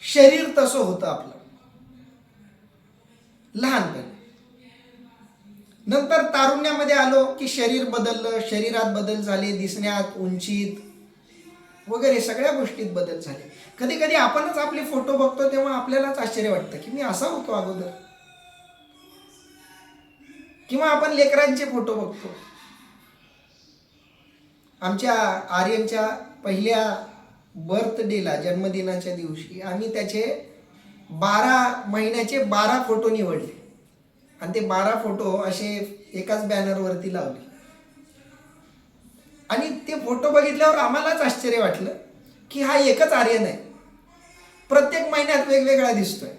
शरीर तसं होतं आपलं लहानपणी. नंतर तारुण्यामध्ये आलो की शरीर बदललं, शरीरात बदल झाले, दिसण्यात, उंचीत वगैरे सगळ्या गोष्टीत बदल झाले. कधी कधी आपणच आपले फोटो बघतो तेव्हा आपल्यालाच आश्चर्य वाटतं की मी असा होतो अगोदर. किंवा आपण लेकरांचे फोटो बघतो. आमच्या आर्यनच्या पहिल्या बर्थडेला, जन्मदिनाच्या दिवशी आम्ही त्याचे 12 महिन्याचे 12 फोटो निवडले आणि ते 12 फोटो असे एकाच बॅनरवरती लावले. आणि ते फोटो बघितल्यावर आम्हालाच आश्चर्य वाटलं की हा एकच आर्यन आहे, प्रत्येक महिन्यात वेगवेगळा दिसतोय.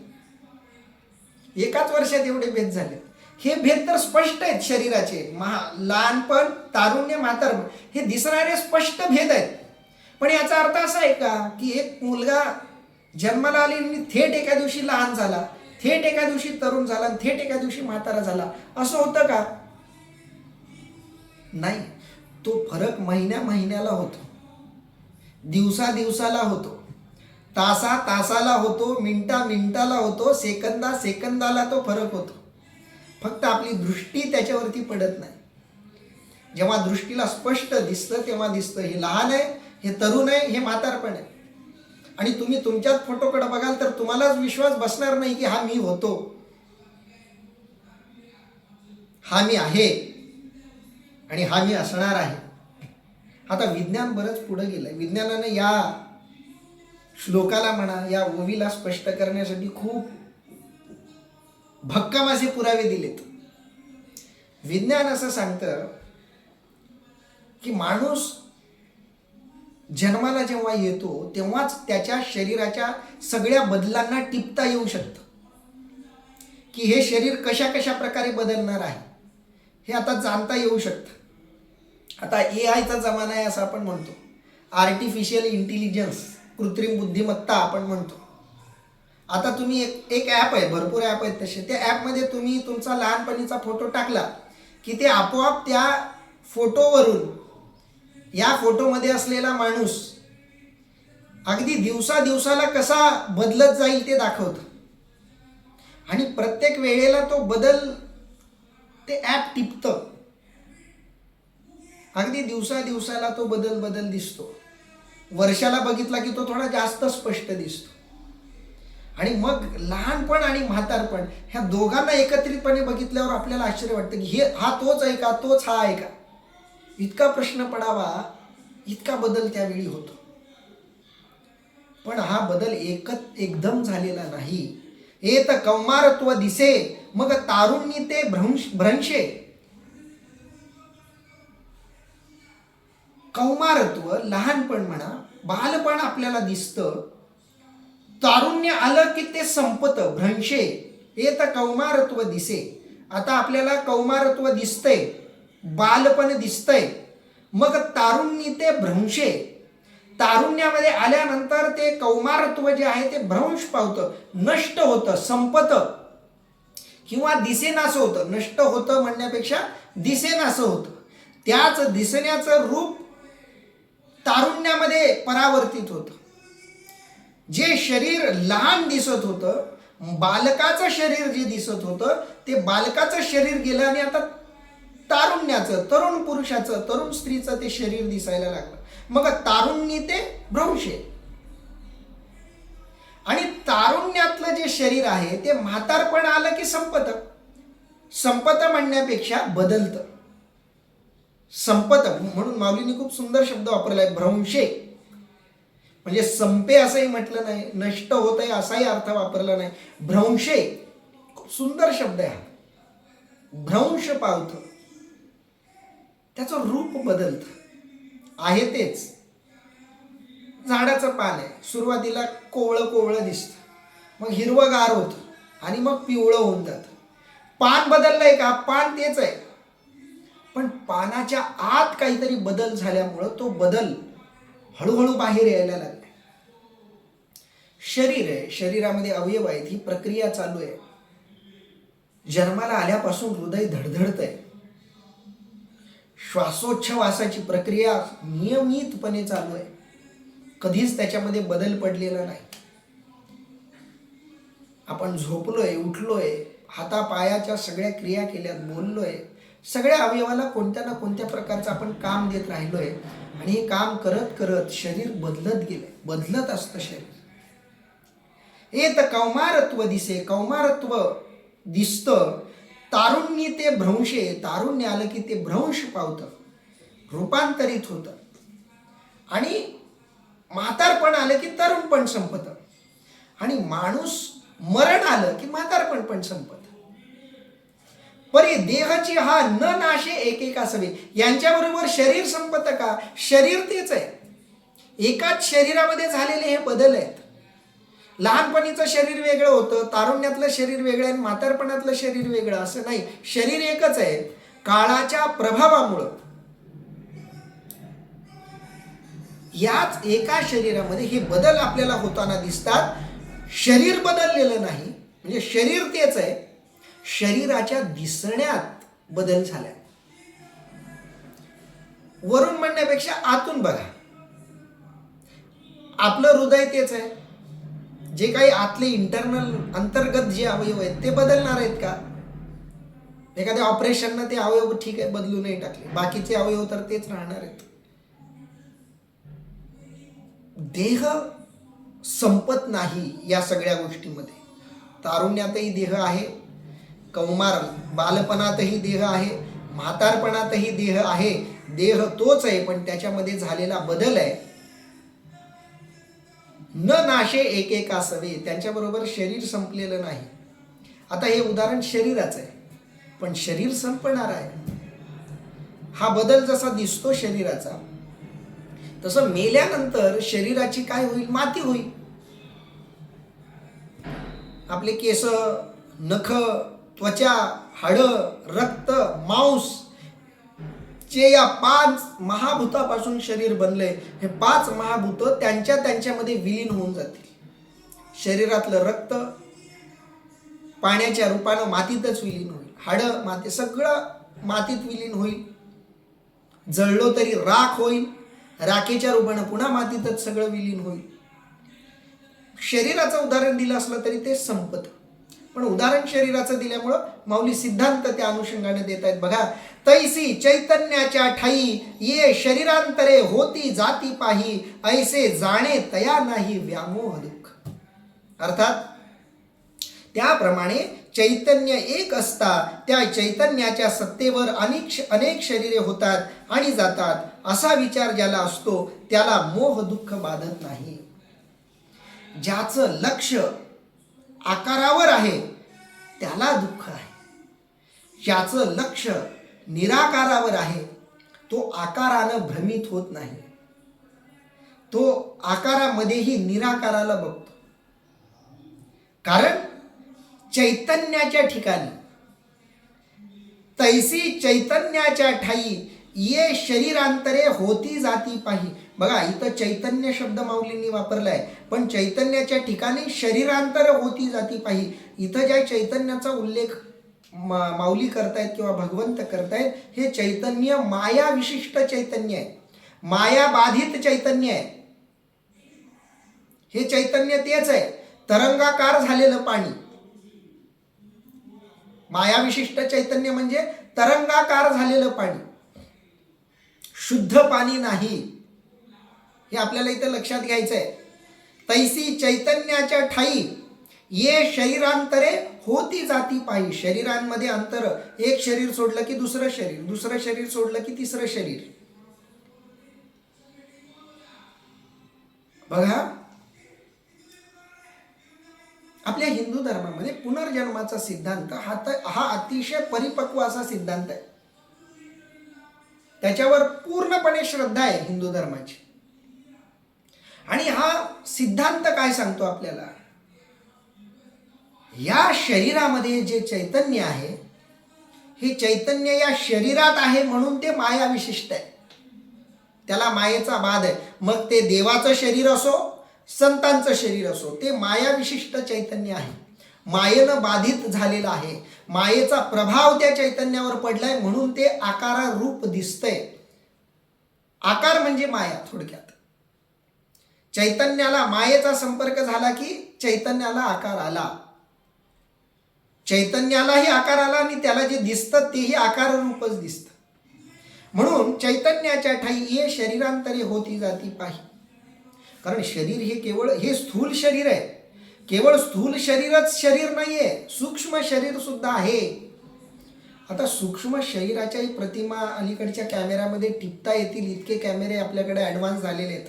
एकाच वर्षात एवढे भेद झाले. हे भेद तर स्पष्ट आहेत शरीराचे. लहानपण, तारुण्य, म्हातारपण हे दिसणारे स्पष्ट भेद आहेत. पण याचा अर्थ असा आहे का की एक मुलगा जन्माला आली आणि थेट एका दिवशी लहान झाला, थेट एका दिवशी तरुण झाला आणि थेट एका दिवशी म्हातारा झाला, असं होतं का? नाही. तो फरक महिन्या महिन्याला होतो, दिवसा दिवसाला होतो, तासा तासाला होतो, मिनिटा मिनिटाला होतो, सेकंदा सेकंदाला तो फरक होतो. फक्त आपली दृष्टी त्याच्यावरती पडत नाही. जेव्हा दृष्टीला स्पष्ट दिसतं तेव्हा दिसतं हे लहान आहे, हे तरुण आहे, हे म्हातारपण आहे. आणि तुम्ही तुमच्याच फोटोकडे बघाल तर तुम्हालाच विश्वास बसणार नाही की हा मी होतो, हा मी आहे आणि हा मी असणार आहे. आता विज्ञान बरंच पुढे गेलंय. विज्ञानाने या श्लोकाला म्हणा, या ओवीला स्पष्ट करण्यासाठी खूप भक्कम असे पुरावे दिलेत. विज्ञान असं सांगतं की माणूस जन्माला जेव्हा येतो तेव्हाच त्याच्या शरीराच्या सगळ्या बदलांना टिपता येऊ शकतं की हे शरीर कशा कशा प्रकारे बदलणार आहे हे आता जाणता येऊ शकतं. आता AI चा जमाना आहे असं आपण म्हणतो. आर्टिफिशियल इंटेलिजन्स, कृत्रिम बुद्धिमत्ता आपण म्हणतो. आता तुम्ही एक ॲप आहे, भरपूर ॲप आहेत तसे. त्या ॲपमध्ये तुम्ही तुमचा लहानपणीचा फोटो टाकला की ते आपोआप त्या फोटोवरून या फोटोमध्ये असलेला माणूस अगदी दिवसा दिवसाला कसा बदलत जाईल ते दाखवतं. आणि प्रत्येक वेळेला तो बदल ते ॲप टिपतं. अगदी दिवसा दिवसाला तो बदल दिसतो. वर्षाला बघितला की तो थोडा जास्त स्पष्ट दिसतो. आणि मग लहानपण आणि म्हातारपण ह्या दोघांना एकत्रितपणे बघितल्यावर आपल्याला आश्चर्य वाटतं की हा तोच आहे का, तोच हा आहे का. इतका प्रश्न पडावा इतका बदल त्यावेळी होतो. पण हा बदल एकदम झालेला नाही. एत कौमारत्व दिसे मग तारुण्य ते भ्रंशे. कौमारत्व, लहानपण म्हणा, बालपण आपल्याला दिसतं. तारुण्य आलं की ते संपतं, भ्रंशे. एत कौमारत्व दिसे. आता आपल्याला कौमारत्व दिसतंय, बालपण दिसतंय, मग तारुण्य ते भ्रंशे. तारुण्यामध्ये आल्यानंतर ते कौमारत्व जे आहे ते भ्रंश पावतं, नष्ट होतं, संपतं किंवा दिसेनासं होतं. नष्ट होतं म्हणण्यापेक्षा दिसेनासं होतं. त्याच दिसण्याचं रूप तारुण्यामध्ये परावर्तित होतं. जे शरीर लहान दिसत होतं, बालकाचं शरीर जे दिसत होतं, ते बालकाचं शरीर गेलं आणि आता तारुण्याचं, तरुण पुरुषाचं, तरुण स्त्रीचं ते शरीर दिसायला लागलं. मग तारुण्य ते भ्रंश आहे. आणि तारुण्यातलं जे शरीर आहे ते म्हातारपण आलं की संपतं. संपतं म्हणण्यापेक्षा बदलतं. संपतं म्हणून माऊलींनी खूप सुंदर शब्द वापरलाय, भ्रंशे. म्हणजे संपे असंही म्हटलं नाही, नष्ट होत आहे असाही अर्थ वापरला नाही. भ्रंशे खूप सुंदर शब्द आहे. भ्रंश पावतं, त्याचं रूप बदलतं. आहे तेच, झाडाचं पान आहे, सुरुवातीला कोवळं कोवळं दिसतं, मग हिरवंगार होतं आणि मग पिवळं होऊन जातं. पान बदललंय का? पान तेच आहे, पण पानाच्या आत काहीतरी बदल झाल्यामुळं तो बदल हळूहळू बाहेर यायला लागला. शरीर आहे, शरीरामध्ये अवयव आहेत, ही प्रक्रिया चालू आहे. जन्माला आल्यापासून हृदय धडधडत आहे. श्वासोच्छवासाची प्रक्रिया नियमितपणे चालू आहे. कधीच त्याच्यामध्ये बदल पडलेला नाही. आपण झोपलोय, उठलोय, हातापायाच्या सगळ्या क्रिया केल्यात, बोललोय, सगळ्या अवयवाला कोणत्या ना कोणत्या प्रकारचं आपण काम देत राहिलोय. आणि हे काम करत करत शरीर बदलत गेलंय, बदलत असतं शरीर. येत कौमारत्व दिसे, कौमारत्व दिसतं. तारुण्य ते भ्रंशे, तारुण्य आलं की ते भ्रंश पावतं, रूपांतरित होतं. आणि म्हातारपण आलं की तरुणपण संपतं. आणि माणूस मरण आलं की म्हातारपण पण संपतं. परी देहाची हा न नाशे एक असावे. यांच्याबरोबर शरीर संपतं का? शरीर तेच आहे. एकाच शरीरामध्ये झालेले हे बदल आहेत. लहानपणीचं शरीर वेगळं होतं, तारुण्यातलं शरीर वेगळं आहे, म्हातारपणातलं शरीर वेगळं असं नाही. शरीर एकच आहे. काळाच्या प्रभावामुळं याच एका शरीरामध्ये हे बदल आपल्याला होताना दिसतात. शरीर बदललेलं नाही, म्हणजे शरीर तेच आहे, शरीराच्या दिसण्यात बदल झाला. वरून म्हणण्यापेक्षा आतून बघा. आपलं हृदय तेच आहे. जे काही आतले इंटरनल अंतर्गत जे अवयव आहेत ते बदलणार आहेत का? एखाद्या ऑपरेशननं ते अवयव ठीक आहे बदलू नाही टाकले, बाकीचे अवयव तर तेच राहणार आहेत. देह संपत नाही या सगळ्या गोष्टीमध्ये. तारुण्यातही देह आहे, कौमार बालपणातही देह आहे, म्हातारपणातही देह आहे. देह तोच आहे, पण त्याच्यामध्ये झालेला बदल आहे. न नाशे एक असावे. त्यांच्याबरोबर शरीर संपलेलं नाही. आता हे उदाहरण शरीराचं आहे, पण शरीर संपणार आहे. हा बदल जसा दिसतो शरीराचा, तसं मेल्यानंतर शरीराची काय होईल? माती होईल. आपले केस, नख, त्वचा, हाडं, रक्त, मांस, जे या 5 महाभूतापासून शरीर बनलंय, हे 5 महाभूत त्यांच्यामध्ये विलीन होऊन जातील. शरीरातलं रक्त पाण्याच्या रूपानं मातीतच विलीन होईल. हाडं माती, सगळं मातीत विलीन होईल. जळलो तरी राख होईल, राखेच्या रूपानं पुन्हा मातीतच सगळं विलीन होईल. शरीराचं उदाहरण दिलं असलं तरी ते संपतं, पण उदाहरण शरीराचं दिल्यामुळं माऊली सिद्धांत त्या अनुषंगाने देत आहेत. बघा, तैसी चैतन्याच्या ठाई ये शरीरांतरे होती जाती पाही, ऐसे जाणे तया नाही व्यामोह दुःख. अर्थात त्याप्रमाणे चैतन्य एक असता त्या चैतन्याच्या सत्तेवर अनेक शरीरे होतात आणि जातात. असा विचार ज्याला असतो त्याला मोह दुःख बाधत नाही. ज्याचं लक्ष आकारावर आहे त्याला दुःख आहे. ज्याचं लक्ष निराकारावर आहे तो आकारानं भ्रमित होत नाही. तो आकारामध्येही निराकाराला बघतो. कारण चैतन्याच्या ठिकाणी, तैसी चैतन्याच्या ठाई ये शरीरांतरे होती जाती पाही. बघा, इथं चैतन्य शब्द माऊलींनी वापरलाय, पण चैतन्याच्या ठिकाणी शरीरांतर होती जाती पाही. इथं ज्या चैतन्याचा उल्लेख माऊली करतायत किंवा भगवंत करतायत, हे चैतन्य माया विशिष्ट चैतन्य आहे. माया बाधित चैतन्य आहे. हे चैतन्य तेच आहे, तरंगाकार झालेलं पाणी. माया विशिष्ट चैतन्य म्हणजे तरंगाकार झालेलं पाणी, शुद्ध पाणी नाही. हे आपल्याला इथं लक्षात घ्यायचं आहे. तैसी चैतन्याच्या ठाई ये शरीरांतरे होती जाती पायी. शरीरांमध्ये अंतर, एक शरीर सोडलं की दुसरं शरीर, दुसरं शरीर सोडलं की तिसरं शरीर. बघा, आपल्या हिंदू धर्मामध्ये पुनर्जन्माचा सिद्धांत हा अतिशय परिपक्व असा सिद्धांत आहे. त्याच्यावर पूर्णपणे श्रद्धा आहे हिंदू धर्माची. आणि हा सिद्धांत काय सांगतो आपल्याला, या शरीरामध्ये जे चैतन्य आहे, हे चैतन्य या शरीरात आहे म्हणून ते माया विशिष्ट आहे. त्याला मायेचा बाध आहे. मग ते देवाचं शरीर असो, संतांचं शरीर असो, ते माया विशिष्ट चैतन्य आहे. मायेनं बाधित झालेलं आहे. मायेचा प्रभाव त्या चैतन्यावर पडलाय म्हणून ते आकारारूप दिसतंय. आकार म्हणजे माया थोडक्यात. चैतन्याला मायेचा संपर्क झाला की चैतन्याला आकार आला. चैतन्यालाही आकार आला आणि त्याला जे दिसतं तेही आकाररूपच दिसतं. म्हणून चैतन्याच्या ठाई ये शरीरांतरे होती जाती पाही. कारण शरीर हे केवळ हे स्थूल शरीर आहे. केवळ स्थूल शरीरच शरीर नाहीये, सूक्ष्म शरीर सुद्धा आहे. आता सूक्ष्म शरीराच्याही प्रतिमा अलीकडच्या कॅमेऱ्यामध्ये टिपता येतील इतके कॅमेरे आपल्याकडे ॲडव्हान्स झालेले आहेत.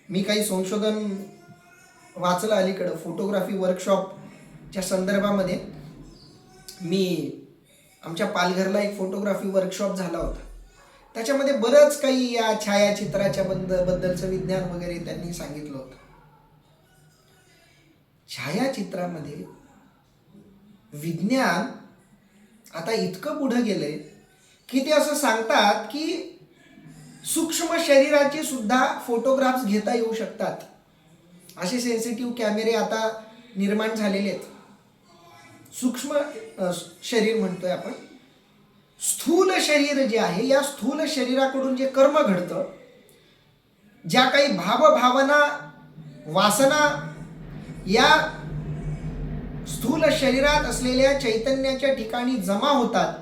मी काही संशोधन वाचलं अलीकडं फोटोग्राफी वर्कशॉपच्या संदर्भामध्ये. मी आमच्या पालघरला एक फोटोग्राफी वर्कशॉप झाला होता. त्याच्यामध्ये बरंच काही या छायाचित्राच्या बद्दलचं विज्ञान वगैरे त्यांनी सांगितलं होतं. छायाचित्रामध्ये विज्ञान आता इतकं पुढे गेलंय की ते असं सांगतात की सूक्ष्म शरीराचे सुद्धा फोटोग्राफ्स घेता येऊ शकतात. असे सेन्सिटिव्ह कॅमेरे आता निर्माण झालेले आहेत. सूक्ष्म शरीर म्हणतोय आपण. स्थूल शरीर जे आहे, या स्थूल शरीराकडून जे कर्म घडतं, ज्या काही भावना वासना या स्थूल शरीरात असलेल्या चैतन्याच्या ठिकाणी जमा होतात,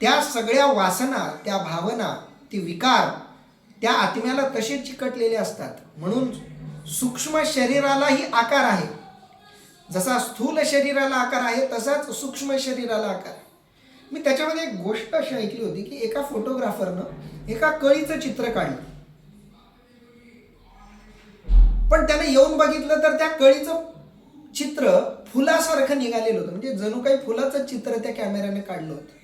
त्या सगळ्या वासना, त्या भावना, ते विकार त्या आत्म्याला तसे चिकटलेले असतात. म्हणून सूक्ष्म शरीरालाही आकार आहे. जसा स्थूल शरीराला आकार आहे तसाच सूक्ष्म शरीराला आकार आहे. मी त्याच्यामध्ये एक गोष्ट अशी ऐकली होती की एका फोटोग्राफरनं एका कळीचं चित्र काढलं, पण त्याने येऊन बघितलं तर त्या कळीचं चित्र फुलासारखं निघालेलं होतं. म्हणजे जणू काही फुलाचं चित्र त्या कॅमेऱ्याने काढलं होतं.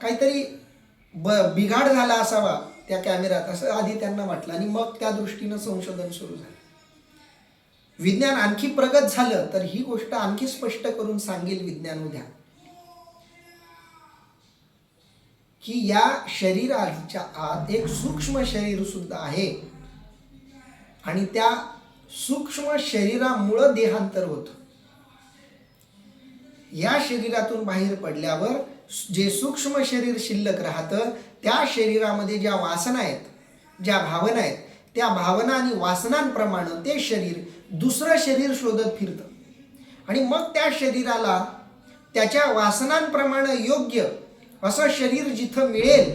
काहीतरी बिघाड झाला असावा त्या कॅमेऱ्यात असं आधी त्यांना वाटलं आणि मग त्या दृष्टीनं संशोधन सुरू झालं. विज्ञान आणखी प्रगत झालं तर ही गोष्ट आणखी स्पष्ट करून सांगेल विज्ञान उद्या की या शरीराच्या आत एक सूक्ष्म शरीर सुद्धा आहे आणि त्या सूक्ष्म शरीरामुळं देहांतर होतं. या शरीरातून बाहेर पडल्यावर जे सूक्ष्म शरीर शिल्लक राहतं, त्या शरीरामध्ये ज्या वासना आहेत, ज्या भावना आहेत, त्या भावना आणि वासनांप्रमाणे ते शरीर दुसरं शरीर शोधत फिरतं आणि मग त्या शरीराला त्याच्या वासनांप्रमाणे योग्य असं शरीर जिथं मिळेल,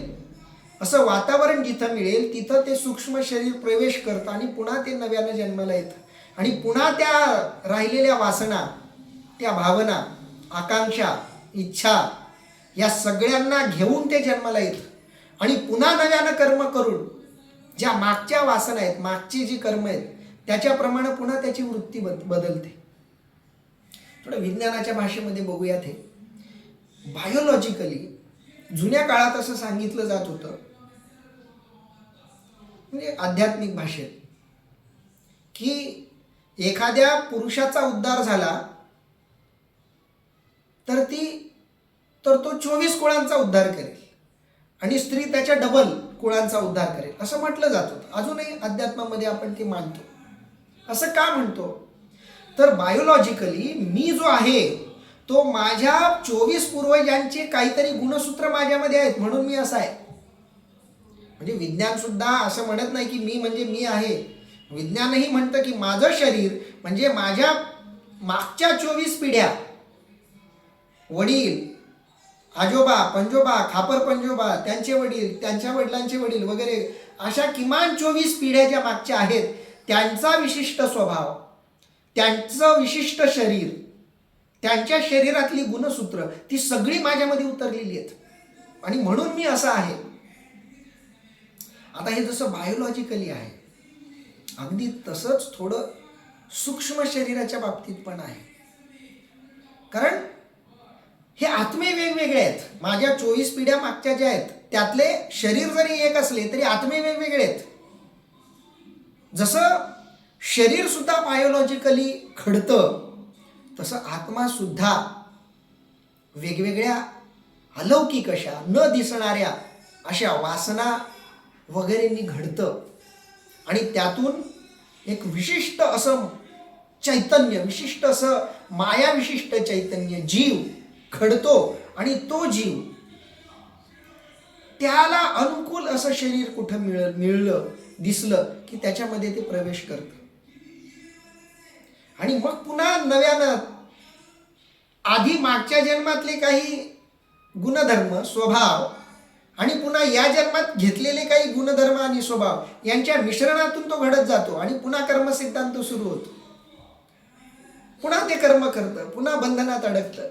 असं वातावरण जिथं मिळेल, तिथं ते सूक्ष्म शरीर प्रवेश करतं आणि पुन्हा ते नव्यानं जन्माला येतं आणि पुन्हा त्या राहिलेल्या वासना, त्या भावना, आकांक्षा, इच्छा या सगळ्यांना घेऊन ते जन्माला येतं आणि पुन्हा नव्यानं कर्म करून ज्या मागच्या वासना आहेत, मागची जी कर्म आहेत, त्याच्याप्रमाणे पुन्हा त्याची वृत्ती बदलते. थोडं विज्ञानाच्या भाषेमध्ये बघूयात. हे बायोलॉजिकली जुन्या काळात असं सांगितलं जात होतं, म्हणजे आध्यात्मिक भाषेत, की एखाद्या पुरुषाचा उद्धार झाला तर तो 24 कुळांचा उद्धार करेल आणि स्त्री त्याच्या डबल कुळांचा उद्धार करेल असं म्हटलं जात होतं. अजूनही अध्यात्मामध्ये आपण ते मानतो. असं का म्हणतो तर बायोलॉजिकली मी जो आहे तो माझ्या 24 पूर्वजांचे काहीतरी गुणसूत्र माझ्यामध्ये आहेत म्हणून मी असा आहे. म्हणजे विज्ञान सुद्धा असं म्हणत नाही की मी म्हणजे मी आहे. विज्ञानही म्हणतं की माझं शरीर म्हणजे माझ्या मागच्या 24 पिढ्या, वडील, आजोबा, पंजोबा, खापर पंजोबा, त्यांचे वडील, त्यांच्या वडिलांचे वडील वगैरे अशा किमान 24 पिढ्या ज्या मागच्या आहेत, त्यांचा विशिष्ट स्वभाव, त्यांचं विशिष्ट शरीर, त्यांच्या शरीरातली गुणसूत्र ती सगळी माझ्यामध्ये उतरलेली आहेत आणि म्हणून मी असा आहे. आता हे जसं बायोलॉजिकली आहे, अगदी तसंच थोडं सूक्ष्म शरीराच्या बाबतीत पण आहे. कारण हे आत्मे वेगवेगळे आहेत. माझ्या 24 पिढ्या मागच्या ज्या आहेत त्यातले शरीर जरी एक असले तरी आत्मे वेगवेगळे आहेत. जसं शरीर सुद्धा बायोलॉजिकली घडतं तसं आत्मा सुद्धा वेगवेगळ्या अलौकिक अशा न दिसणाऱ्या अशा वासना वगैरेंनी घडतं आणि त्यातून एक विशिष्ट असं चैतन्य, विशिष्ट असं माया विशिष्ट चैतन्य, जीव घडतो आणि तो जीव त्याला अनुकूल असं शरीर कुठं मिळलं दिसलं की त्याच्यामध्ये ते प्रवेश करतं आणि मग पुन्हा नव्यानं आधी मागच्या जन्मातले काही गुणधर्म, स्वभाव आणि पुन्हा या जन्मात घेतलेले काही गुणधर्म आणि स्वभाव यांच्या मिश्रणातून तो घडत जातो आणि पुन्हा कर्मसिद्धांत सुरू होतो. पुन्हा ते कर्म करतं, पुन्हा बंधनात अडकतं,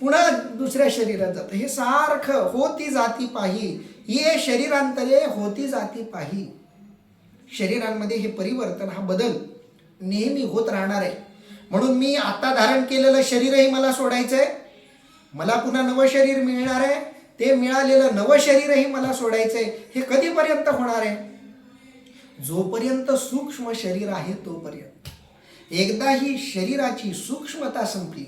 पुन्हा दुसऱ्या शरीरात जातं. हे सारखं होती जाती पाही, ये शरीरांतरे होती जाती पाही. शरीरांमध्ये हे परिवर्तन, हा बदल नेहमी होत राहणार आहे. म्हणून मी आता धारण केलेलं शरीरही मला सोडायचं आहे. मला पुन्हा नवं शरीर मिळणार आहे. ते मिळालेलं नवं शरीरही मला सोडायचं आहे. हे कधीपर्यंत होणार आहे? जोपर्यंत सूक्ष्म शरीर आहे तोपर्यंत. एकदा ही शरीराची सूक्ष्मता संपली,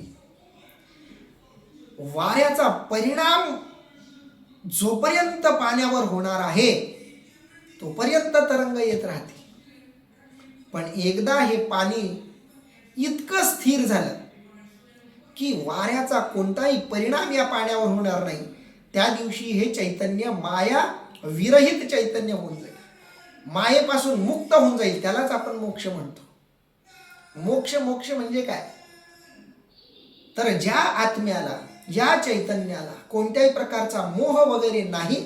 वाऱ्याचा परिणाम जोपर्यंत पाण्यावर होणार आहे तोपर्यंत तरंग येत राहते. पण एकदा हे पाणी इतकं स्थिर झालं की वाऱ्याचा कोणताही परिणाम या पाण्यावर होणार नाही, त्या दिवशी हे चैतन्य माया विरहित चैतन्य होऊन जाईल, मायेपासून मुक्त होऊन जाईल. त्यालाच आपण मोक्ष म्हणतो. मोक्ष म्हणजे काय? तर ज्या आत्म्याला, ज्या चैतन्याला कोणत्याही प्रकारचा मोह वगैरे नाही,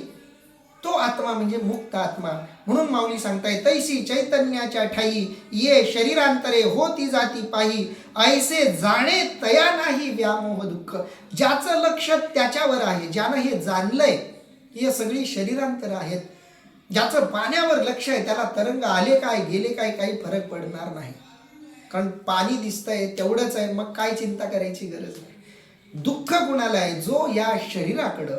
तो आत्मा म्हणजे मुक्त आत्मा. म्हणून माऊली सांगताय, तैसी चैतन्याच्या ठाई ये शरीरांतरे होती जाती पाही, ऐसे जाणे तया नाही व्यामोह दुःख. ज्याचं लक्ष त्याच्यावर आहे, ज्यानं हे जाणलंय हे सगळी शरीरांतर आहेत, ज्याचं पाण्यावर लक्ष आहे त्याला तरंग आले काय गेले काय काही फरक पडणार नाही. कारण पाणी दिसतंय तेवढंच आहे, मग काय चिंता करायची गरज नाही. दुःख कुणाला आहे? जो या शरीराकडं,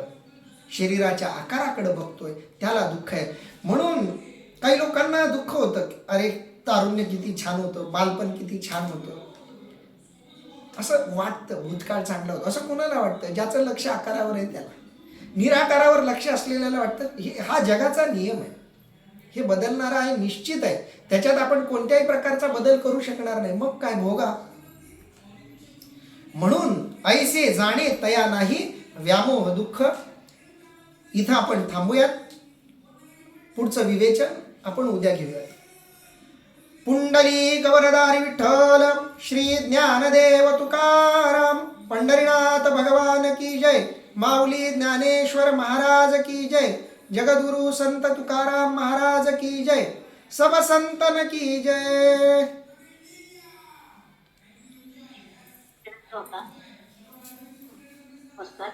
शरीराच्या आकाराकडे बघतोय त्याला दुःख आहे. म्हणून काही लोकांना दुःख होतं, अरे तारुण्य किती छान होतं, बालपण किती छान होतं, असं वाटतं, भूतकाळ चांगला होतं असं कोणाला वाटतं? ज्याचं लक्ष आकारावर आहे त्याला. निराकारावर लक्ष असलेल्याला वाटतं. हा जगाचा नियम आहे, हे बदलणारा आहे, निश्चित आहे. त्याच्यात आपण कोणत्याही प्रकारचा बदल करू शकणार नाही. मग काय भोगा. म्हणून ऐसे जाणे तया नाही व्यामोह दुःख. इथं आपण थांबूयात. पुढचं विवेचन आपण उद्या घेऊयात. पुंडलिक वरदारी विठ्ठल श्री ज्ञानदेव तुकाराम. पंढरीनाथ भगवान की जय. माऊली ज्ञानेश्वर महाराज की जय. जगद्गुरु संत तुकाराम महाराज की जय. सब संतन की जय. होता पुस्तक